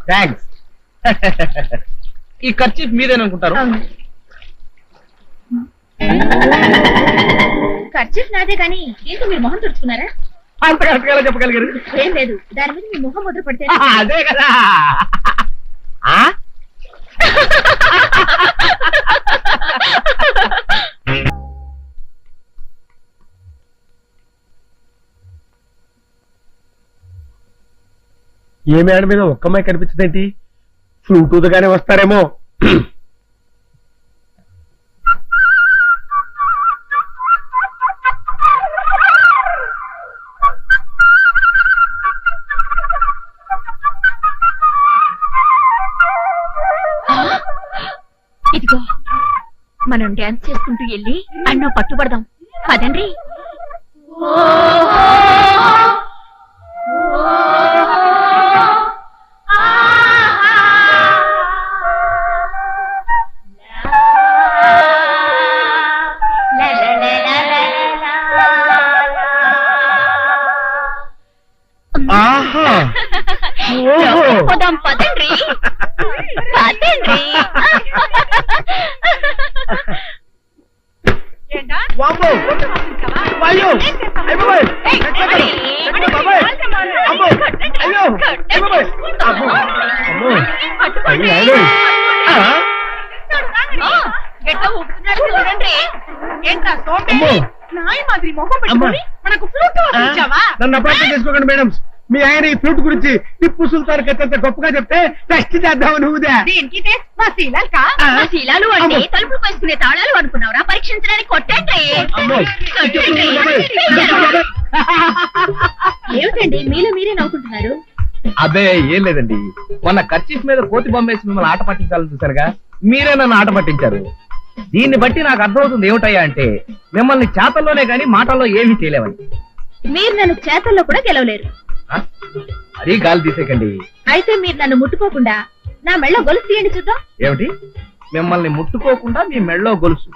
Thanks. ఈ ఖర్చు మీదేననుకుంటారు. ఖర్చు నాదే కానీ ఏంటి మీరు మొహం తుడుచుకున్నారా? అంత కరెక్ట్ గా చెప్పగలిగారు. ఏం లేదు, దాని మీద మీ మొహం ముద్ర పడితే. అదే కదా. ఏ మేడ మీద ఒక్క అమ్మాయి కనిపించదేంటి? ఫ్లూటూత్గానే వస్తారేమో. ఇదిగో మనం డాన్స్ చేసుకుంటూ వెళ్ళి అన్నో పట్టుబడదాం. పదండి. పోదాం పదండి. పదండి. నన్ను అపార్థం చేసుకోకండి మేడం. మీ ఆయన ఈ ఫ్లూట్ గురించి టిప్పు సుల్తాన్ కథ గొప్పగా చెప్తే టెస్ట్ చేద్దామని ఊదా. శీలాలు అంటే తలుపులు వేసుకునే తాళాలు అనుకున్నావురా? పరీక్షించడానికి కొట్టండి. ఏమిటండి మీలో మీరే నవ్వుకుంటున్నారు? అదే ఏం లేదండి, మొన్న ఖర్చీఫ్ మీద కోతి బొమ్మేసి మిమ్మల్ని ఆట పట్టించాలని చూసారుగా, మీరే నన్ను ఆట పట్టించారు. దీన్ని బట్టి నాకు అర్థమవుతుంది ఏమిటయ్యా అంటే మిమ్మల్ని చేతల్లోనే గాని మాటల్లో ఏమీ చేయలేవని. మీరు నన్ను చేతల్లో కూడా గెలవలేరు. అది గాలి తీసేకండి. అయితే మీరు నన్ను ముట్టుకోకుండా నా మెళ్ళో గొలుసు తీయండి చూద్దాం. ఏమిటి? మిమ్మల్ని ముట్టుకోకుండా మీ మెళ్ళో గొలుసు?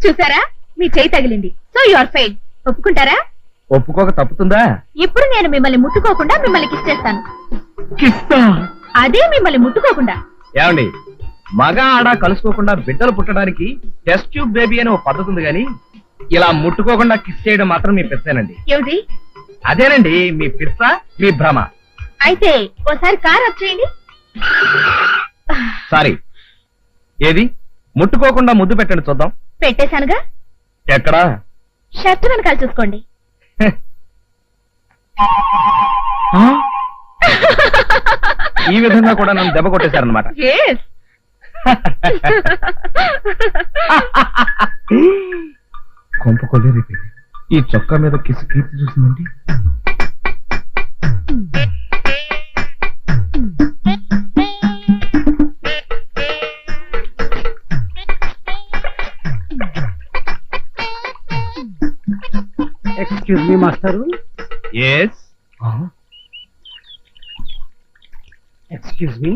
చూసారా, మీ చేయి తగిలింది. So you are fail. ఒప్పుకుంటారా? ఒప్పుకోక తప్పుతుందా? ఇప్పుడు నేను మిమ్మల్ని ముట్టుకోకుండా మిమ్మల్ని కిస్ చేస్తాను. కిస్తా? అదే మిమ్మల్ని ముట్టుకోకుండా. ఏమండి, మగ ఆడ కలుసుకోకుండా బిడ్డలు పుట్టడానికి టెస్ట్ ట్యూబ్ బేబీ అనే ఒక పద్ధతి ఉంది గాని ఇలా ముట్టుకోకుండా కిస్ చేయడం మాత్రం మీ పిచ్చేనండి. ఏమిటి? అదేనండి మీ పిచ్చ, మీ భ్రమ. అయితే ఓసారి కార్ వచ్చేయండి. సారీ, ఏది? ముట్టుకోకుండా ముద్దు పెట్టండి చూద్దాం. పెట్టేశానుగా. ఎక్కడా? షర్ట్ వెనకాల చూసుకోండి. ఈ విధంగా కూడా నన్ను దెబ్బ కొట్టేశారనమాట. కొంప కొల్లేరు ఈ చొక్కా మీద కిసి కీర్తి చూసిందండి. Excuse me master. Yes. Excuse me.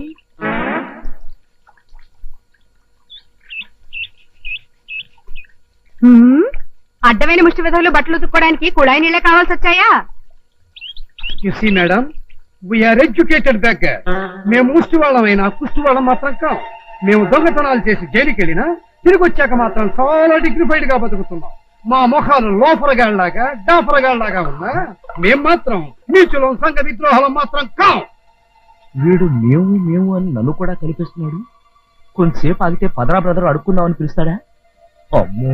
అడ్డమైన ముష్టి విధులు బట్టలు ఉతుక్కోవడానికి కుళాయి నీళ్ళే కావాల్సి వచ్చాయా? యు సీ మేడం, వీఆర్ ఎడ్యుకేటెడ్ దగ్గర. మేము ముష్టి వాళ్ళమైనా కుష్టి వాళ్ళం మాత్రం కాం. మేము దొంగతనాలు చేసి జైలుకి వెళ్ళినా తిరిగి వచ్చాక మాత్రం చాలా డిగ్నిఫైడ్ గా బతుకుతున్నాం. మా ముఖాలు లోఫరగాళ్లాగా డాఫరగాళ్లాగా ఉన్నా మేం మాత్రం నీచులం, సంఘ విద్రోహాలం మాత్రం కాం. వీడు మేము మేము అని నన్ను కూడా కనిపిస్తున్నాడు. కొంతసేపు ఆగితే పదరా బ్రదర్ అడుక్కుందామని పిలుస్తాడా? అమ్మో.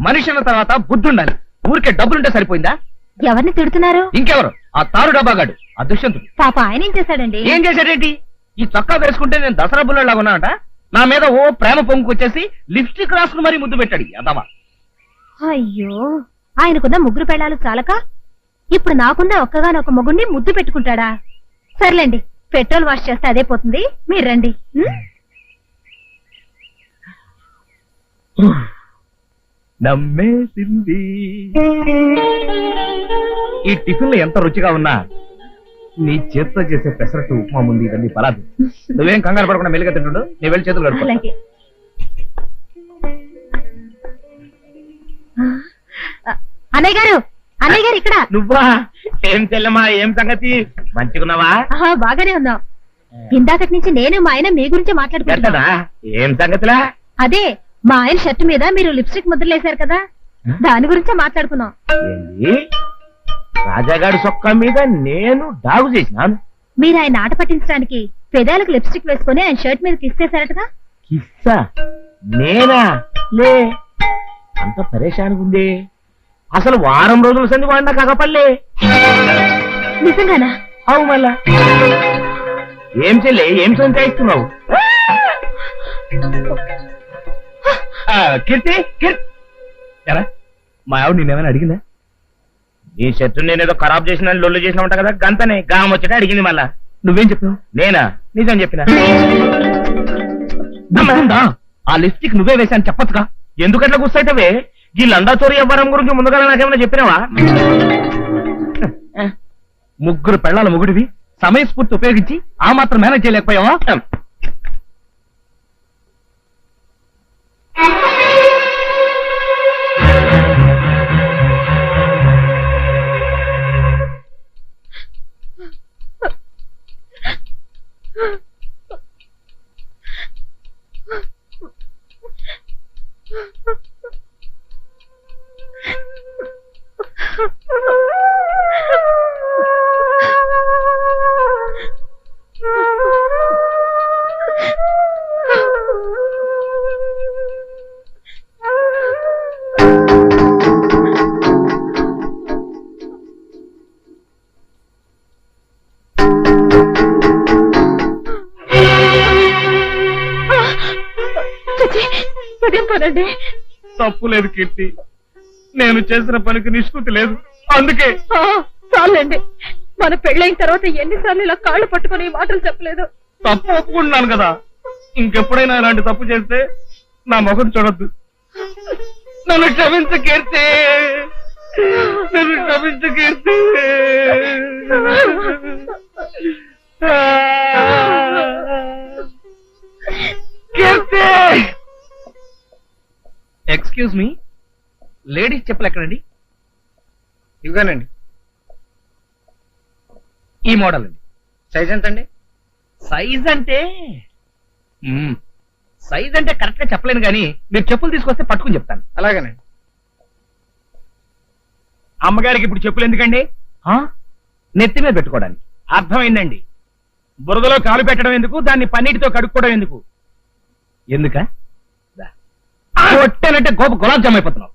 మనిషి అన్న తర్వాత బుద్ధి ఉండాలి. ఊరికే డబ్బులుంటే సరిపోయిందా? ఎవరిని తిడుతున్నారు? ఇంకెవరు? ఆ తారు డబ్బాగాడు, ఆ దుష్యంతుడు. పాప ఆయన ఏం చేశాడండి? ఏం చేశాడేంటి? ఈ చొక్కా వేసుకుంటే నేను దసరా బుల్లలాగా ఉన్నానట. నా మీద ఓ ప్రేమ పొంగుకొచ్చేసి లిప్స్టిక్ రాసుకుని మరీ ముద్దు పెట్టాడు అదవా. అయ్యో, ఆయనకున్న ముగ్గురు పెళ్ళాలు చాలక ఇప్పుడు నాకున్న ఒక్కగానొక్క మొగుడిని ముద్దు పెట్టుకుంటాడా? సర్లేండి, పెట్రోల్ వాష్ చేస్తే అదే పోతుంది. మీరు రండి. నమ్మేసింది. ఈ టిఫిన్లు ఎంత రుచిగా ఉన్నా నీ చేతితో చేసే పెసరట్టు ఉప్మా ముందు ఇవన్నీ పరాదు. నువ్వేం కంగారు పడకుండా మెల్లిగా తింటుండు, నీ వెళ్ళి చేతులు కడుక్కో. అలాగే. అన్నయ్య గారు, అన్నయ్య గారు ఇక్కడ. నువ్వా? ఏం చెల్లెమా, ఏం సంగతి? మంచిగున్నావా? బాగానే ఉన్నాం. ఇందాకటి నుంచి నేను మా ఆయన మీ గురించి మాట్లాడుకుంటున్నా. ఎట్టదా? ఏం సంగతిలా? అదే మా ఆయన షర్ట్ మీద మీరు లిప్స్టిక్ ముద్రలేశారు కదా, దాని గురించే మాట్లాడుకున్నాం. ఏంది? రాజాగాడి సొక్క మీద నేను డాగు చేసినాను? మీరు ఆయన ఆట పట్టించడానికి పెదాలకు లిప్స్టిక్ వేసుకుని ఆయన షర్ట్ మీద కిస్సేశారటగా. కిస్సా? నేనా? లే, అంత పరేషానికి ఉంది. అసలు వారం రోజుల సంది వాడినా కాకపల్లే. నిజంగానా? అవు మళ్ళా. ఏం చెల్లి, ఏం సంచాయిస్తున్నావు? కీర్తి, ఎరా మా ఆవిడ నేనేమైనా అడిగిందా? నీ షర్టు నేనేదో ఖరాబ్ చేసిన లొల్లు చేసిన ఉంటా కదా, గంతనే గాం వచ్చేట అడిగింది. మళ్ళా నువ్వేం చెప్పావు? నేనా నిజం చెప్పినా? ఆ లిప్స్టిక్ నువ్వే వేశాను చెప్పచ్చుగా. ఎందుకట్లా గుర్తయితవే? ఈ లండాచోరి వ్యవహారం గురించి ముందుగా నాకేమైనా చెప్పినావా? ముగ్గురు పెళ్ళాల ముగుడివి, సమయస్ఫూర్తి ఉపయోగించి ఆ మాత్రం మేనేజ్ చేయలేకపోయావా? తప్పు లేదు కీర్తి, నేను చేసిన పనికి నిష్కృతి లేదు. అందుకే చాలండి, మన పెళ్ళైన తర్వాత ఎన్నిసార్లు ఇలా కాళ్ళు పట్టుకుని ఈ మాటలు చెప్పలేదు. తప్పు ఒప్పుకుంటున్నాను కదా, ఇంకెప్పుడైనా ఇలాంటి తప్పు చేస్తే నా ముఖం చూడొద్దు. నన్ను క్షమించు కీర్తి, నన్ను క్షమించు కీర్తి. కీర్తి, ఎక్స్క్యూజ్ మీ, లేడీస్ చెప్పులు ఎక్కడండి? ఇవ్వగానండి. ఈ మోడల్ అండి. సైజ్ ఎంత అండి? సైజ్ అంటే కరెక్ట్ గా చెప్పలేను కానీ మీరు చెప్పులు తీసుకొస్తే పట్టుకుని చెప్తాను. అలాగనే. అమ్మగారికి ఇప్పుడు చెప్పులు ఎందుకండి? నెత్తి మీద పెట్టుకోవడానికి. అర్థమైందండి. బురదలో కాలు పెట్టడం ఎందుకు, దాన్ని పన్నీటితో కడుక్కోవడం ఎందుకు? ఎందుక? కొట్టానంటే గోప గులాబ్ జామ్ అయిపోతున్నావు.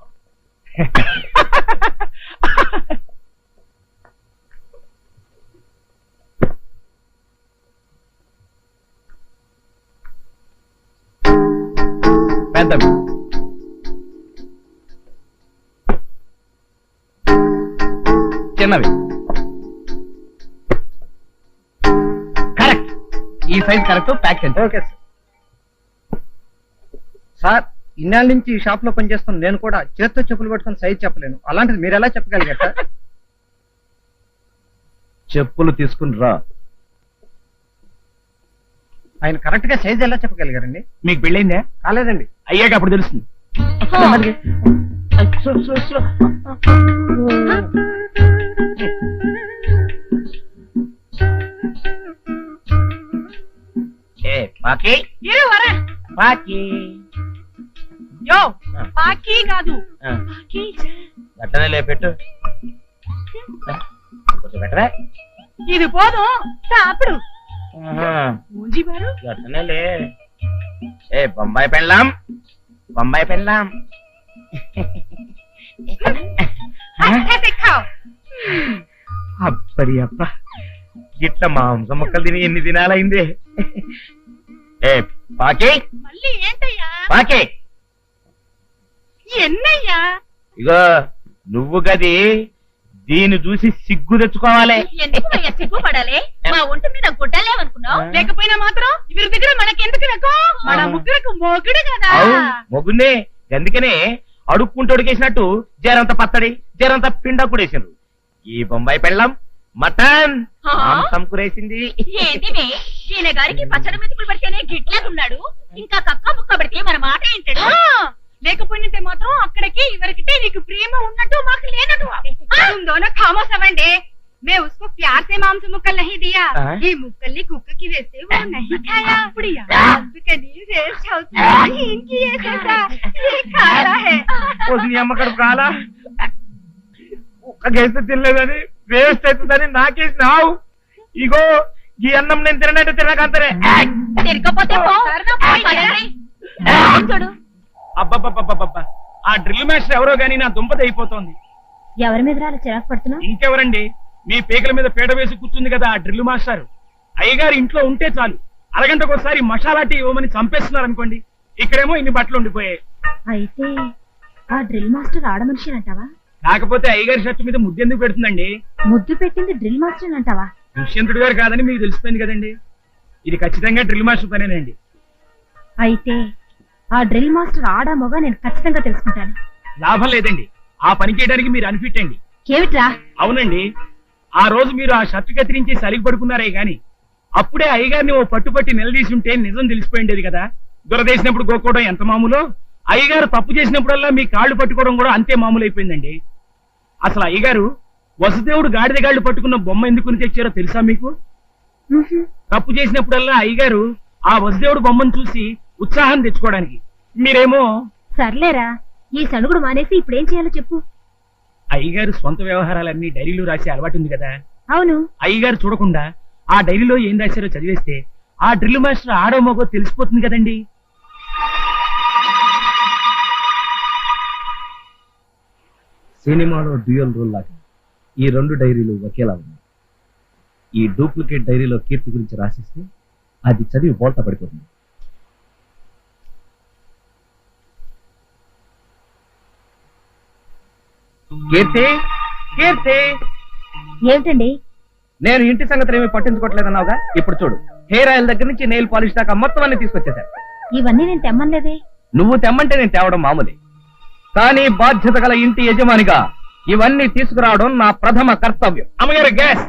పెద్దవి, చిన్నవి. కరెక్ట్, ఈ సైజ్ కరెక్ట్. ప్యాక్ చేయండి. ఓకే సార్, ఇన్నాళ్ళ నుంచి ఈ షాప్ లో పనిచేస్తాను, నేను కూడా చేత్తో చెప్పులు పట్టుకుని సైజ్ చెప్పలేను. అలాంటిది మీరు ఎలా చెప్పగలిగారు సార్? చెప్పులు తీసుకుని రా. ఆయన కరెక్ట్ గా సైజ్ ఎలా చెప్పగలిగారండి? మీకు పెళ్ళైందా? కాలేదండి. అయ్యాక అప్పుడు తెలుస్తుంది. గట్టనే లేపెట్టు, కొంచెం బెటరా. ఇది పోదు అప్పుడు గట్టనే లే. ఏ బొంబాయి పెళ్ళాం, బొంబాయి పెళ్ళాం. అప్పటి అప్ప, ఇట్లా మాంసం మొక్కలు తిని ఎన్ని దినాలైంది. ఏ పాకి, మళ్ళీ ఏంటయ్యా? పాకి ఎన్నయ్యా? ఇగో నువ్వు గది దీన్ని చూసి సిగ్గు తెచ్చుకోవాలి. ఎందుకు సిగ్గుపడాలి? మా ఒంటి మీద గుడ్డలేమనుకున్నావు? లేకపోయినా మాత్రం వీరి దగ్గర మనకెందుకు రకం? మన ముగ్గురకు మొగుడు కదా. మొగునే, అందుకనే అడుక్కుంటూ ఉడికేసినట్టు జరంత పచ్చడి జరంత పిండ కూడేసిండ్రు. ఈ బొంబాయి పెళ్ళం మటన్ మాంసం కూరేసింది. ఏంటినే ఈయన గారికి పచ్చడి మెతుకులు పడితేనే గిట్లేకున్నాడు, ఇంకా కక్క ముక్క పడితే మన మాట ఏంటాడు? లేకపోయినంటే మాత్రం అక్కడికి ఇవరికితే నీకు ప్రేమ ఉన్నట్టు మాకు లేనట్టు. तुम दोनों खामोश अवंडे, मैं उसको प्यार से मांस मुक्कल नहीं दिया, ये मुक्कली कुక్క की वैसे वो नहीं खाया, అందుకని వేస్ట్ అవుతుంది. इनकी ये कैसा ये खाया है. అమ్మకడు కాలా ఒక్కగేస్తే తినలేదని వేస్ట్ అవుతుందని నాకేసినావు. ఇగో ఈ అన్నం నేను తినట్టు తినకంతనే తిరగపోతే పో. చూడు అబ్బబ్బబ్బబ్బబ్బ, ఆ డ్రిల్ మాస్టర్ ఎవరో గానీ నా దుంపది అయిపోతోంది. ఎవరి మీద అలా చిరాకు పడుతున్నావు? ఇంకెవరండి, మీ పేకల మీద పీట వేసి కూర్చుంది కదా ఆ డ్రిల్ మాస్టర్. అయ్యగారు ఇంట్లో ఉంటే చాలు అరగంటకోసారి మసాలా టీ ఇవ్వమని చంపేస్తున్నారు అనుకోండి. ఇక్కడేమో ఇన్ని బట్టలు ఉండిపోయాయి. అయితే ఆ డ్రిల్ మాస్టర్ ఆడ మనిషి అంటావా? కాకపోతే అయ్యగారి షర్ట్ మీద ముద్దెందుకు పెడుతుందండి? ముద్దు పెట్టింది డ్రిల్ మాస్టర్ అంటావా? దుష్యంతుడు గారు కాదని మీకు తెలిసిపోయింది కదండి. ఇది ఖచ్చితంగా డ్రిల్ మాస్టర్ పనేనండి. అయితే ఆ డ్రిల్ మాస్టర్ ఆడ మొగ నేను ఖచ్చితంగా తెలుసుకుంటాను. లాభం లేదండి, ఆ పని చేయడానికి మీరు అన్ఫిట్ అండి. ఏమిట్రా? అవునండి, ఆ రోజు మీరు ఆ షర్ట్ కత్తిరించి సలిగి పడుకున్నారే గాని అప్పుడే అయ్యగారిని ఓ పట్టుపట్టి నిలదీసి ఉంటే నిజం తెలిసిపోయిండేది కదా. దురదేసినప్పుడు గోక్కోవడం ఎంత మామూలో, అయ్యగారు తప్పు చేసినప్పుడల్లా మీ కాళ్ళు పట్టుకోవడం కూడా అంతే మామూలు అయిపోయిందండి. అసలు అయ్యగారు వసుదేవుడు గాడిద గాళ్ళు పట్టుకున్న బొమ్మ ఎందుకు తెచ్చారో తెలుసా మీకు? తప్పు చేసినప్పుడల్లా అయ్యగారు ఆ వసుదేవుడు బొమ్మను చూసి ఉత్సాహం తెచ్చుకోవడానికి. మీరేమో సర్లేరా, ఈ సణుగుడు మానేసి ఇప్పుడేం చేయాలో చెప్పు. అయ్యగారు సొంత వ్యవహారాలన్నీ డైరీలో రాసే అలవాటు ఉంది కదా. అవును. అయ్యగారు చూడకుండా ఆ డైరీలో ఏం రాశారో చదివేస్తే ఆ డ్రిల్ మాస్టర్ ఆడో మగో తెలిసిపోతుంది కదండి. సినిమాలో డ్యూయల్ రోల్ లాగా ఈ రెండు డైరీలు ఒకేలా ఉన్నాయి. ఈ డూప్లికేట్ డైరీలో కీర్తి గురించి రాసిస్తే అది చదివి బోల్తా పడిపోతుంది. కీర్తి, కీర్తి, ఏమిటండి? నేను ఇంటి సంగతి ఏమీ పట్టించుకోవట్లేదన్నావుగా, ఇప్పుడు చూడు, హెయిర్ ఆయిల్ దగ్గర నుంచి నెయిల్ పాలిష్ దాకా మొత్తం అన్ని తీసుకొచ్చేసాను. ఇవన్నీ నేను తెమ్మలేదే. నువ్వు తెమ్మంటే నేను తేవడం మామూలే, కానీ బాధ్యత గల ఇంటి యజమానిగా ఇవన్నీ తీసుకురావడం నా ప్రథమ కర్తవ్యం. అమ్మగారు గ్యాస్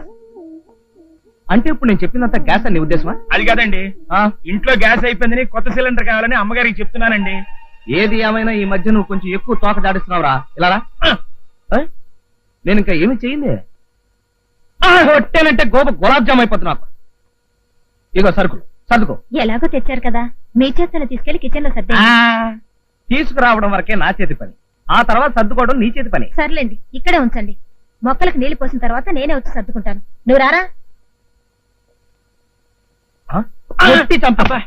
అంటే ఇప్పుడు నేను చెప్పినంత గ్యాస్ అని నీ ఉద్దేశమా? అది కాదండి, ఆ, ఇంట్లో గ్యాస్ అయిపోయిందని కొత్త సిలిండర్ కావాలని అమ్మగారికి చెప్తున్నానండి. ఏది ఏమైనా ఈ మధ్య నువ్వు కొంచెం ఎక్కువ తోక జాడిస్తున్నావురా. ఇలా రా. నేను ఇంకా ఏమి చేయింది కొట్టేనంటే గులాబ్ జామ్ అయిపోతున్నా. ఇగో సరుకులు సర్దుకో. ఎలాగో తెచ్చారు కదా, మీ చేతను తీసుకెళ్లి కిచెన్ లో సర్దే. తీసుకురావడం వరకే నా చేతి పని, ఆ తర్వాత సర్దుకోవడం నీ చేతి పని. సర్లేండి, ఇక్కడే ఉంచండి. మొక్కలకు నీళ్లు పోసిన తర్వాత నేనే వచ్చి సర్దుకుంటాను. నువ్వు రారా. కొట్టి చంపా.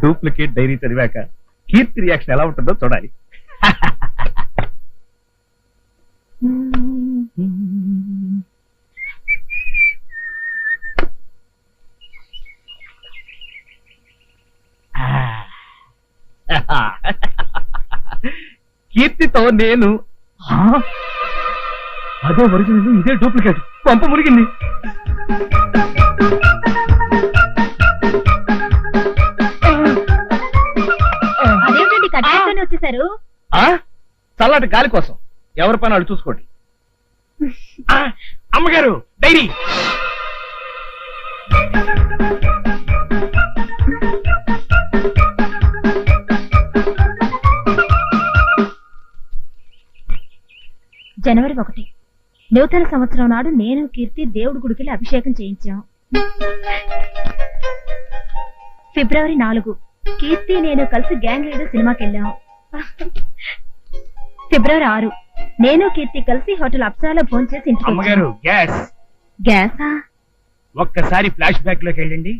డూప్లికేట్ డైరీ చదివాక కీర్తి రియాక్షన్ ఎలా ఉంటుందో చూడాలి. కీర్తితో నేను అదే ఒరిజినల్, ఇదే డూప్లికేట్. పంప మురిగింది. అదేమిటండి కట్టానే వచ్చేసారు? చల్లటి గాలి కోసం ఎవరి పని వాళ్ళు చూసుకోండి. అమ్మగారు డైరీ. జనవరి 1 నూతన సంవత్సరం నాడు నేను కీర్తి దేవుడి గుడికి అభిషేకం చేయించాం. ఫిబ్రవరి 4 కీర్తి నేను కలిసి గ్యాంగ్ లీడర్ సినిమాకి వెళ్ళాం. ఫిబ్రవరి 6 నేను కీర్తి కలిసి హోటల్ అప్సరాలో భోజనం చేసి ఇంటికి వచ్చాం. అమ్మగారు గ్యాస్. గ్యాసా? ఒక్కసారి ఫ్లాష్ బ్యాక్ లోకి వెళ్ళండి.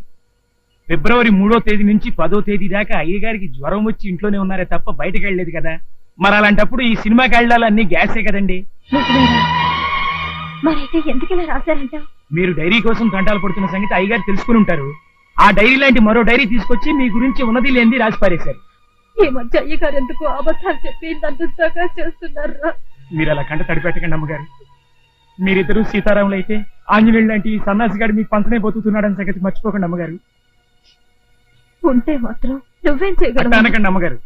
ఫిబ్రవరి 3వ తేదీ నుంచి 10వ తేదీ దాకా అయ్యగారికి జ్వరం వచ్చి ఇంట్లోనే ఉన్నారే తప్ప బయటకు వెళ్ళలేదు కదా. మరి అలాంటప్పుడు ఈ సినిమాకి వెళ్ళాలన్నీ గ్యాసే కదండి. నిజమేనా? మరైతే ఎందుకు ఇలా రాశారంటావు? మీరు డైరీ కోసం తంటాలు పడుతున్న సంగతి అయ్యగారు తెలుసుకుని ఉంటారు. ఆ డైరీ లాంటి మరో డైరీ తీసుకొచ్చి మీ గురించి ఉన్నది లేనిది రాసి పారేశారు. ఈ మధ్య అయ్యగారు ఎందుకు అబద్ధాలు చెప్పి నన్ను దగా చేస్తున్నారు? మీరు అలా కంట తడిపెట్టకండి అమ్మగారు. మీరిద్దరూ సీతారాములు అయితే ఆంజనేయులు లాంటి ఈ సన్నాసి గారు మీకు పంచనే బతుకుతున్నాడని సంగతి మర్చిపోకండి అమ్మగారు. ఉంటే మాత్రం నువ్వేం అట్ట చేయగలవు? అనకండి అమ్మగారు.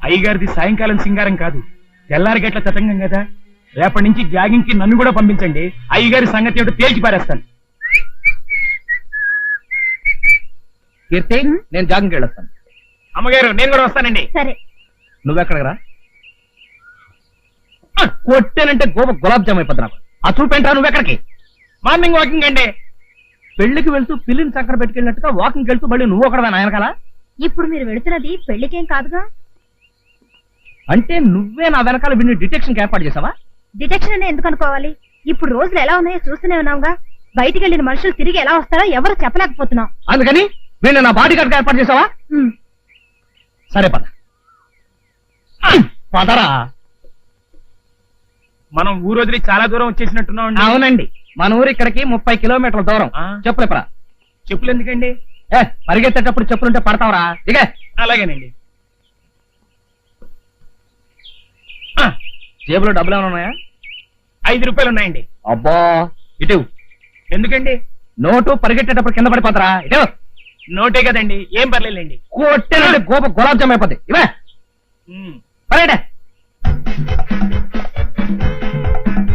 అయ్యగారిది సాయంకాలం సింగారం కాదు, తెల్లారి గట్ల తతంగం కదా. రేపటి నుంచి జాగింగ్ కి నన్ను కూడా పంపించండి. అయ్యగారి సంగతి ఏమిటో తేల్చి పారేస్తాను. కీర్తి, నేను జాగింగ్కి వెళ్ళొస్తాను. అమ్మగారు నేను కూడా వస్తానండి. సరే, నువ్వెక్కడికి రా? కొట్టానంటే గులాబ్ జామ్ అయిపోద్ది నాకు. ఆ చూపేంట్రా నువ్వెక్కడికి? మార్నింగ్ వాకింగ్ అండి. పెళ్లికి వెళ్తూ పిల్లిని చక్కర పెట్టుకెళ్ళినట్టుగా వాకింగ్ వెళ్తూ మళ్ళీ నువ్వు ఒకడదా నాయనకాల? ఇప్పుడు మీరు వెళుతున్నది పెళ్లికేం కాదుగా. అంటే నువ్వే నా వెనకాల విని డిటెక్షన్ ఏర్పాటు చేసావా? డిటెక్షన్ అనే ఎందుకు అనుకోవాలి? ఇప్పుడు రోజులు ఎలా ఉన్నాయో చూస్తూనే ఉన్నావుగా. బయటికి వెళ్ళిన మనుషులు తిరిగి ఎలా వస్తారో ఎవరు చెప్పలేకపోతున్నాం. అందుకని నేను నా బాడీ గార్డ్ ఏర్పాటు చేసావా? సరే పద. పదరా. మనం ఊరొదిలి చాలా దూరం వచ్చేసినట్టున్నాం. అవునండి, మన ఊరు ఇక్కడికి 30 కిలోమీటర్ల దూరం. చెప్పులేపరా. చెప్పులు ఎందుకండి? పరిగెత్తేటప్పుడు చెప్పులుంటే పడతావరా? ఇక అలాగేనండి. జేబులో డబ్బులు ఏమైనా ఉన్నాయా? 5 రూపాయలు ఉన్నాయండి. అబ్బా, ఇటు ఎందుకండి? నోటు పరిగెట్టేటప్పుడు కింద పడిపోతారా? ఇటు నోటే కదండి, ఏం పర్లేదండి. కొట్టేనంటే గులాబ్ జామ్ అయిపోద్ది. ఇవే పరిగెట్టే.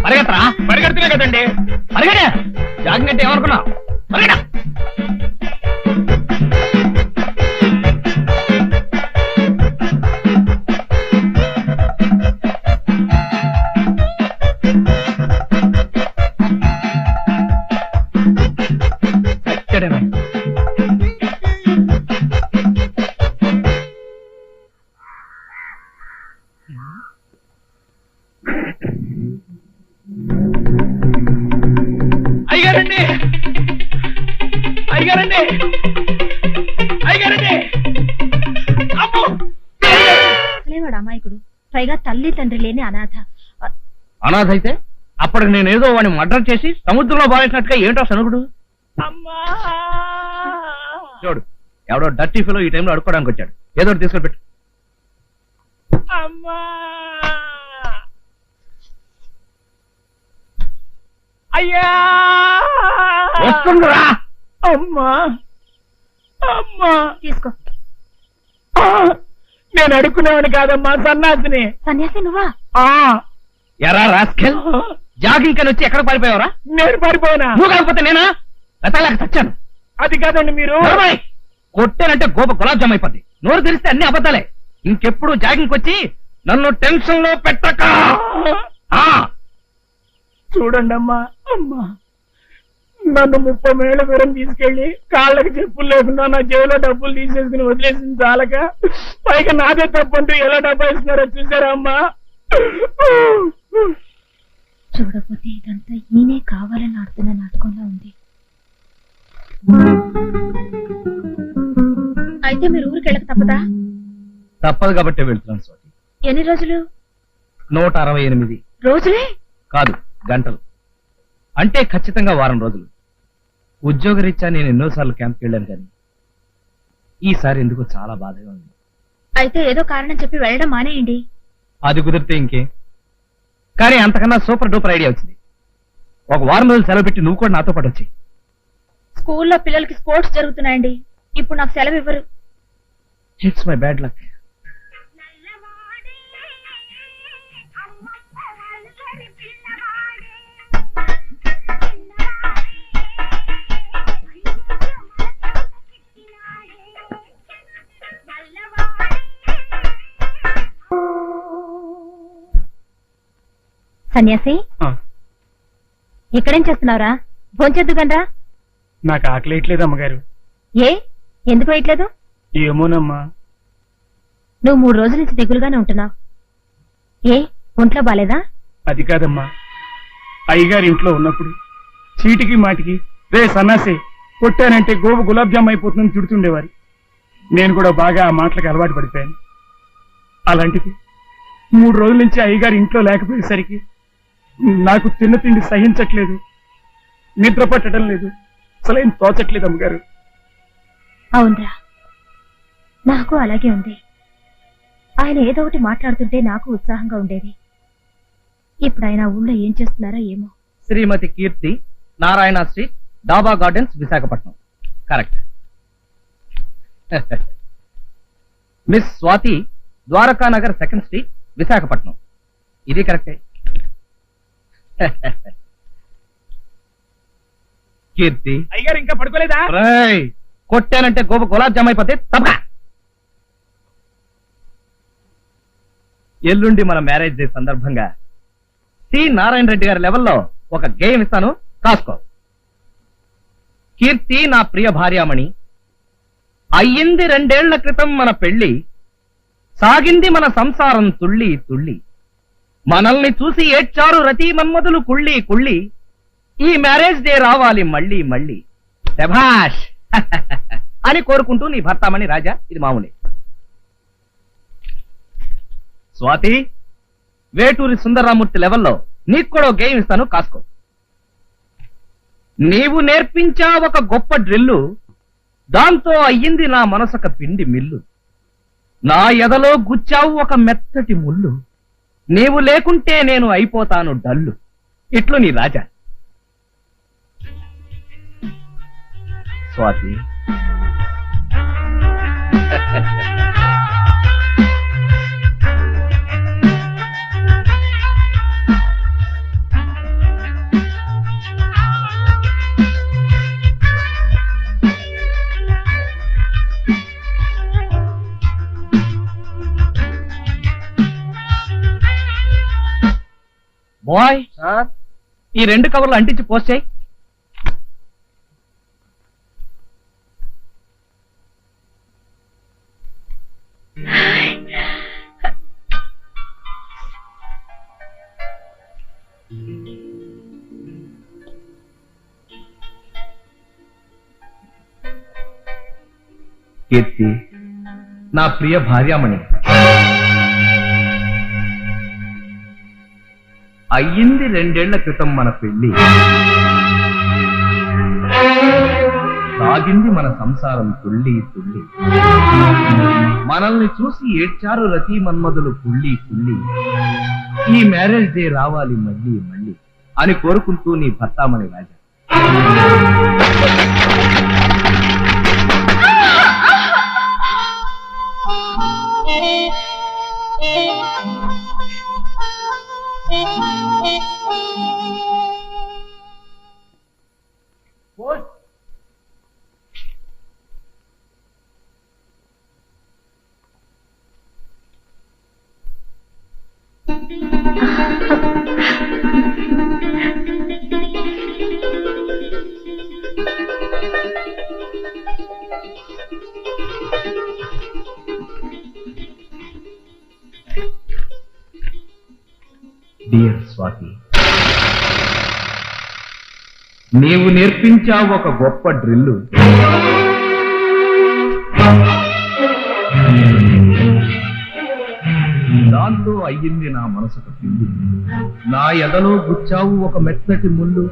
పరిగెత్తరా. పరిగెడుతున్నా కదండి. పరిగెట్టే. జాగింగ్ అంటే ఏమనుకున్నావు? పరిగెట. అయ్యారండి, అయ్యారండి, అయ్యారండి. అమ్మో, అసలేవాడు అమాయకుడు, పైగా తల్లి తండ్రి లేని అనాథ. అనాథ అయితే అప్పటికి నేను ఏదో వాడిని మర్డర్ చేసి సముద్రంలో బారేసినట్టుగా ఏంటో సనుగుడు. అమ్మా. చూడు, ఎవడో డర్టీ ఫిలో ఈ టైంలో అడుక్కోవడానికి వచ్చాడు. ఏదో ఒకటి తీసుకొని పెట్టు. అమ్మా. అయ్యా. వస్తుందిరా. అమ్మా, అమ్మా. తీసుకో. నేను అడుక్కునేవాడిని కాదమ్మా, సన్నాసిని. సన్యాసి నువ్వా? ఎరా రాస్కెల్, జాగింగ్ కని వచ్చి ఎక్కడ పారిపోయావరా? నేను పారిపోయినా? నువ్వు కాకపోతే నేనా? గతలాగా చచ్చాను. అది కాదండి మీరు. కొట్టానంటే గులాబ్ జామ్ అయిపోద్ది. నోరు తెరిస్తే అన్ని అబద్ధాలే. ఇంకెప్పుడు జాగింగ్ వచ్చి నన్ను టెన్షన్ లో పెట్టక. చూడండి అమ్మా, అమ్మా, నన్ను 30 మేళ్ల దూరం తీసుకెళ్లి కాళ్ళకి చెప్పులు లేకుండా నా జేబులో డబ్బులు తీసేసుకుని వదిలేసింది చాలక పైగా నాదే తప్పంటూ ఎలా డబ్బా ఇస్తున్నారో చూసారా అమ్మా? చూడకపోతే ఇదంతా ఈయనే కావాలని ఆడుతున్న నాటకంలో ఉంది. అయితే మీరు ఊరికి వెళ్ళక తప్పదా? తప్పదు కాబట్టి వెళ్తున్నాను స్వాతి. ఎన్ని రోజులు? 168 రోజులే కాదు, గంటలు. అంటే ఖచ్చితంగా వారం రోజులు. ఉద్యోగరీత్యా నేను ఎన్నోసార్లు క్యాంప్కి వెళ్ళాను, కానీ ఈసారి ఎందుకో చాలా బాధగా ఉంది. అయితే ఏదో కారణం చెప్పి వెళ్ళడం మానేయండి. అది కుదిరితే ఇంకే, కానీ అంతకన్నా సూపర్ డూపర్ ఐడియా వచ్చింది. ఒక వారం రోజులు సెలవు పెట్టి నువ్వు కూడా నాతో పాటు వచ్చి. స్కూల్లో పిల్లలకి స్పోర్ట్స్ జరుగుతున్నాయండి, ఇప్పుడు నాకు సెలవు ఇవ్వరు. It's my bad luck. సన్యాసి, ఇక్కడేం చేస్తున్నావురా? భోంచేద్దుగనరా. నాకు ఆకలి వేయట్లేదు అమ్మగారు. ఏ, ఎందుకు వేయట్లేదు? ఏమోనమ్మా. నువ్వు 3 రోజుల నుంచి దిగులుగానే ఉంటున్నావు. ఏ, ఒంట్లో బాలేదా? అది కాదమ్మా, అయ్యగారు ఇంట్లో ఉన్నప్పుడు చీటికి మాటికి రే సన్నాసి కొట్టానంటే గులాబ్ జామ్ అయిపోతుందని తిడుతుండేవారు. నేను కూడా బాగా ఆ మాటలకు అలవాటు పడిపోయాను. అలాంటిది 3 రోజుల నుంచి అయ్యగారు ఇంట్లో లేకపోయేసరికి నాకు తిన్న తిండి సహించట్లేదు, నిద్ర పట్టడం లేదు, అసలు ఏం తోచట్లేదు అమ్మగారు. అవునరా, నాకు అలాగే ఉంది. ఆయన ఏదో ఒకటి మాట్లాడుతుంటే నాకు ఉత్సాహంగా ఉండేది. ఇప్పుడు ఆయన ఊళ్ళో ఏం చేస్తున్నారో ఏమో. Shrimati Keerthi, Narayana street, Daba gardens, Visakhapatnam. Correct. Miss Swathi, Dwaraka Nagar, second street, Visakhapatnam. ఇది కరెక్టే. కీర్తి, అయ్యగారు ఇంకా పడుకోలేదా? రేయ్, కొట్టానంటే గోప గులాబ్ జామ్ అయిపోతే తప్ప. ఎల్లుండి మన మ్యారేజ్ డే సందర్భంగా సి నారాయణ రెడ్డి గారి లెవెల్లో ఒక గేమ్ ఇస్తాను, కాసుకో. కీర్తి నా ప్రియ భార్యామణి, అయ్యింది 2 ఏళ్ల క్రితం మన పెళ్లి, సాగింది మన సంసారం తుళ్ళి తుళ్ళి, మనల్ని చూసి ఏడ్చారు రతి మన్మధులు కుళ్ళి కుళ్ళి, ఈ మ్యారేజ్ డే రావాలి మళ్ళీ మళ్ళీ, శభాష్ అని కోరుకుంటూ నీ భర్తామణి రాజా. ఇది మామూలే. స్వాతి, వేటూరి సుందరరామూర్తి లెవెల్లో నీకు కూడా గేమ్ ఇస్తాను, కాసుకో. నీవు నేర్పించా ఒక గొప్ప డ్రిల్లు, దాంతో అయ్యింది నా మనసొక పిండి మిల్లు, నా ఎదలో గుచ్చావు ఒక మెత్తటి ముళ్ళు, నీవు లేకుంటే నేను అయిపోతాను డల్లు. ఇట్లు నీ రాజా. స్వాతి, బాయ్, ఈ 2 కవర్లు అంటించి పోస్ట్ చేయి. కీర్తి, నా ప్రియ భార్యామణి, అయ్యింది 2 ఏళ్ల క్రితం మన పెళ్లి, సాగింది మన సంసారం తుళ్ళి తుళ్ళి, మనల్ని చూసి ఏడ్చారు రతి మన్మధులు కుళ్ళి కుళ్ళి, ఈ మ్యారేజ్ డే రావాలి మళ్ళీ మళ్ళీ అని కోరుకుంటూ నీ భర్తామణి రాజా. డియర్ స్వాతి, నీవు నేర్పించావు ఒక గొప్ప డ్రిల్లు, దాంతో అయ్యింది నా మనసుకు పిండి, నా ఎదలో గుచ్చావు ఒక మెత్తటి ముళ్ళు,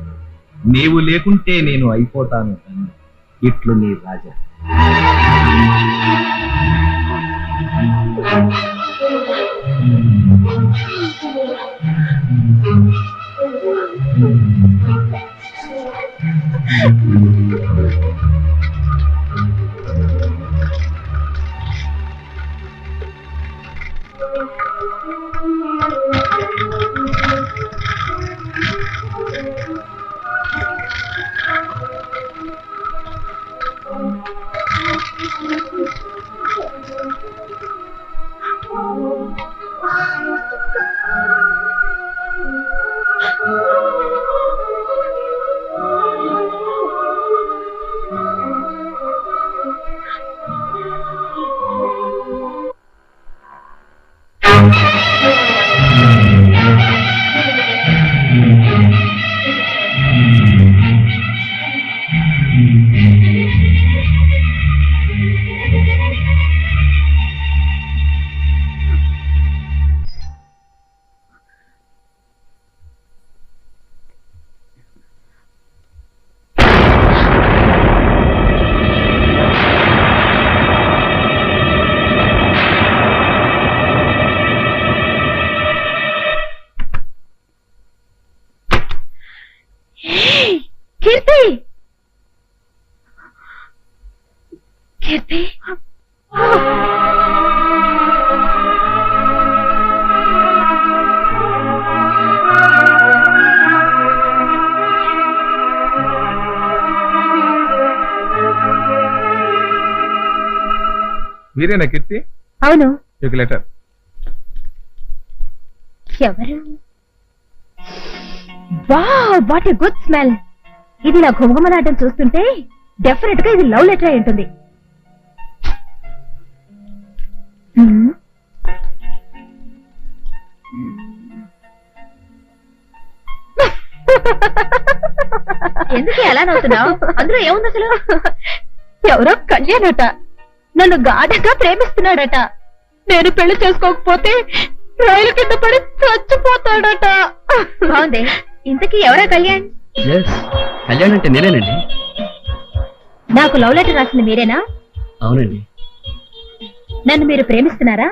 నీవు లేకుంటే నేను అయిపోతాను. ఇట్లు నీ రాజా. కీర్తి మీరేనా కీర్తి? అవును. లెటర్. ఎవరు? Wow, what a good smell. ఇది నా ఘుమఘుమలాటం చూస్తుంటే డెఫినెట్ గా ఇది లవ్ లెటర్ అయి ఉంటుంది. హ్మ్. ఎందుకు ఎలా నవ్వుతున్నావు? అందులో ఏముంది అసలు? ఎవరో కళ్యాణట నన్ను గాఢంగా ప్రేమిస్తున్నాడట. నేను పెళ్లి చేసుకోకపోతే రైలు కింద పడి చచ్చిపోతాడట. బాగుంది. ఇంతకీ ఎవరా కళ్యాణ్? కళ్యాణ్ అంటే నేనేనండి. నాకు లవ్ లెటర్ రాసింది మీరేనా? అవునండి. నన్ను మీరు ప్రేమిస్తున్నారా?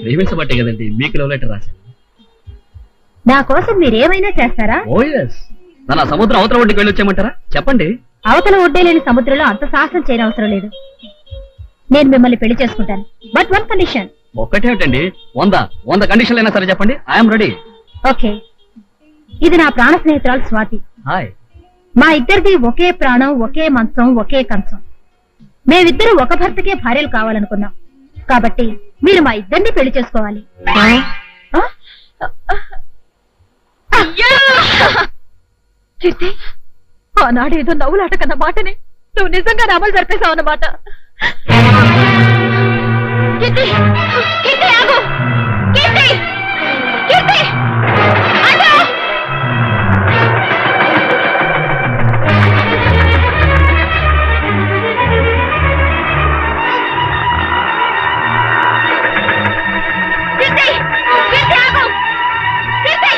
ప్రేమించబట్టే కదండి మీకు లవ్ లెటర్ రాశాను. నా కోసం మీరేమైనా చేస్తారా? ఓ ఎస్. నన్ను సముద్రం అవతల ఒడ్డుకి వెళ్ళి వచ్చేయమంటారా? చెప్పండి. అవతల ఒడ్డే లేని సముద్రంలో అంత సాహసం చేయని అవసరం లేదు. నేను మిమ్మల్ని పెళ్లి చేసుకుంటాను. But one condition. ఒక్కటేమిటండి? 100 కండిషన్లు అయినా సరే చెప్పండి. I'm ready. ఓకే. ఇది నా ప్రాణ స్నేహితురాలు స్వాతి. హాయ్. మా ఇద్దరిది ఒకే ప్రాణం, ఒకే మంచం, ఒకే కంచం. మేమిద్దరు ఒక భర్తకే భార్యలు కావాలనుకున్నాం. కాబట్టి మీరు మా ఇద్దరిని పెళ్లి చేసుకోవాలి. ఆ? కీర్తి, ఆనాడు ఏదో నవ్వులాట కన్న మాటని నువ్వు నిజంగా అమలు జరిపేశావు అన్నమాట. కీర్తి, కీర్తి, ఆగు! కీర్తి, కీర్తి, ఆగు! కీర్తి, కీర్తి, ఆగు! కీర్తి,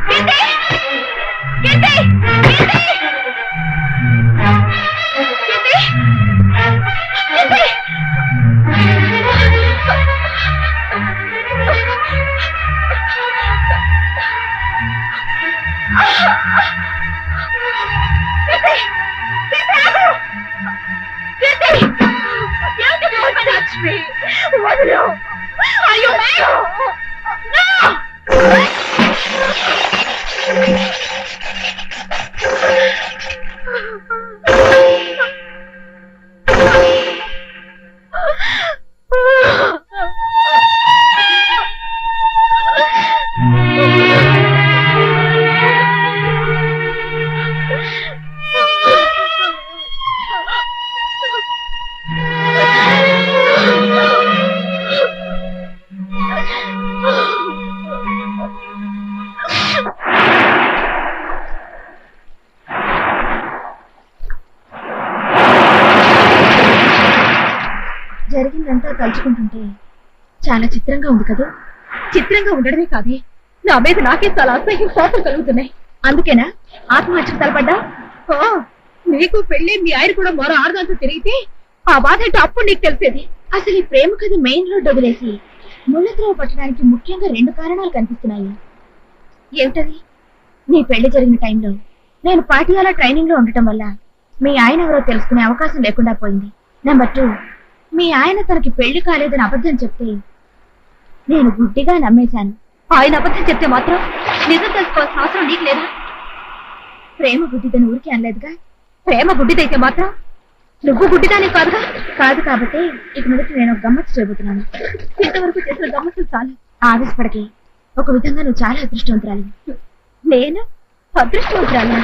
కీర్తి, కీర్తి, కీర్తి, కీర్తి, కీర్తి, జరిగిందంతా తలుచుకుంటుంటే చాలా చిత్రంగా ఉంది కదా. చిత్రంగా ఉండడమే కాదే, నా మీద నాకే చాలా అసహ్యం కోపం కలుగుతున్నాయి. అందుకేనా ఆత్మహత్యకు తలపడ్డా? నీకు పెళ్లి మీ ఆయన కూడా మరో ఆరుదాంతో తిరిగితే ఆ బాధ ఏంటో అప్పుడు నీకు తెలిసేది. అసలు ఈ ప్రేమ కథ మెయిన్ రోడ్ వదిలేసి ముళ్ళత్రవ పట్టడానికి ముఖ్యంగా 2 కారణాలు కనిపిస్తున్నాయి. ఏమిటది? నీ పెళ్లి జరిగిన టైంలో నేను పాటియాలా ట్రైనింగ్ లో ఉండటం వల్ల మీ ఆయన ఎవరో తెలుసుకునే అవకాశం లేకుండా పోయింది. నెంబర్ 2, మీ ఆయన తనకి పెళ్లి కాలేదని అబద్ధం చెప్తే నేను గుడ్డిగా నమ్మేశాను. ఆయన అబద్ధం చెప్తే మాత్రం నిజం తెలుసుకోవాల్సిన అవసరం నీకు లేదా? ప్రేమ గుడ్డిదని ఊరికి అనలేదుగా. ప్రేమ గుడ్డిదైతే మాత్రం నువ్వు గుడ్డిదాని కాదుగా. కాదు కాబట్టి ఇక మీదకి నేను ఒక గమ్మత్తు చేయబోతున్నాను. ఇంతవరకు చేసిన గమ్మత్తులు చాలు. ఆవేశపడకి. ఒక విధంగా నువ్వు చాలా అదృష్టవంతురాలి. నేను అదృష్టవంతురాలి?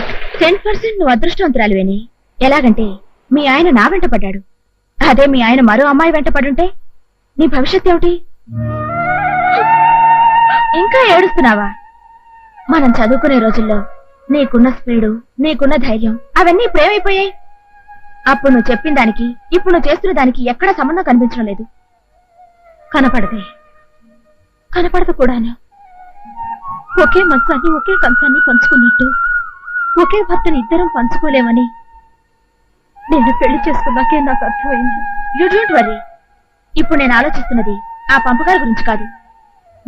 10% నువ్వు అదృష్టవంతురాలివేని. ఎలాగంటే మీ ఆయన నా వెంట పడ్డాడు. అదే మీ ఆయన మరో అమ్మాయి వెంట పడుంటే నీ భవిష్యత్ ఏమిటి? ఇంకా ఏడుస్తున్నావా? మనం చదువుకునే రోజుల్లో నీకున్న స్పీడు, నీకున్న ధైర్యం అవన్నీ ఇప్పుడేమైపోయాయి? అప్పుడు నువ్వు చెప్పిన దానికి ఇప్పుడు నువ్వు చేస్తున్న దానికి ఎక్కడ సంబంధం కనిపించడం లేదు. కనపడదు కూడాను. ఒకే మంచాన్ని ఒకే కంచాన్ని పంచుకున్నట్టు ఒకే భర్తని ఇద్దరం పంచుకోలేమని నేను పెళ్లి చేసుకున్నాకే నాకు అర్థమైంది. You don't worry. ఇప్పుడు నేను ఆలోచిస్తున్నది ఆ పంపకాల గురించి కాదు.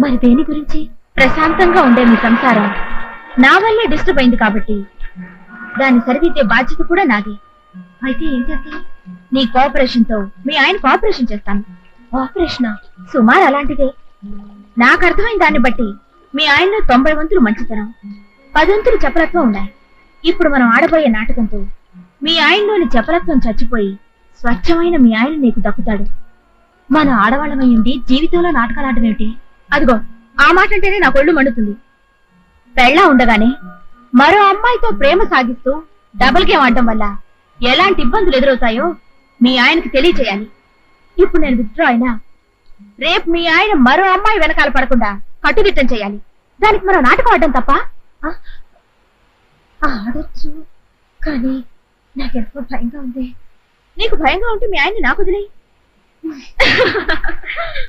మరి దేని గురించి? ప్రశాంతంగా ఉండే మీ సంసారం నా వల్లే డిస్టర్బ్ అయింది కాబట్టి దాన్ని సరిదిద్దే బాధ్యత కూడా నాది. అయితే ఏం చేస్తావు? నీ కోఆపరేషన్ తో మీ ఆయన కోఆపరేషన్ చేస్తాను. కోఆపరేషన్ సుమారు అలాంటిదే. నాకు అర్థమైన దాన్ని బట్టి మీ ఆయనలో 90 వంతులు మంచితనం, 10 వంతులు చపలత్వం ఉన్నాయి. ఇప్పుడు మనం ఆడబోయే నాటకంతో మీ ఆయనలోని చపలత్వం చచ్చిపోయి స్వచ్ఛమైన మీ ఆయన నీకు దక్కుతాడు. మన ఆడవాళ్ళమై ఉండి జీవితంలో నాటకాలు ఆడటం ఏమిటి? అదిగో ఆ మాట అంటేనే నాకు ఒళ్ళు మండుతుంది. పెళ్ళా ఉండగానే మరో అమ్మాయితో ప్రేమ సాగిస్తూ డబుల్ గేమ్ ఆడటం వల్ల ఎలాంటి ఇబ్బందులు ఎదురవుతాయో మీ ఆయనకి తెలియచేయాలి. ఇప్పుడు నేను విత్డ్రా అయినా రేపు మీ ఆయన మరో అమ్మాయి వెనకాల పడకుండా కట్టుదిట్టం చేయాలి. దానికి మరో నాటకం ఆడటం తప్ప? ఆడొచ్చు, కానీ నాకెంతో భయంగా ఉంది. నీకు భయంగా ఉంటే మీ ఆయన్ని నాకు వదిలేయ్.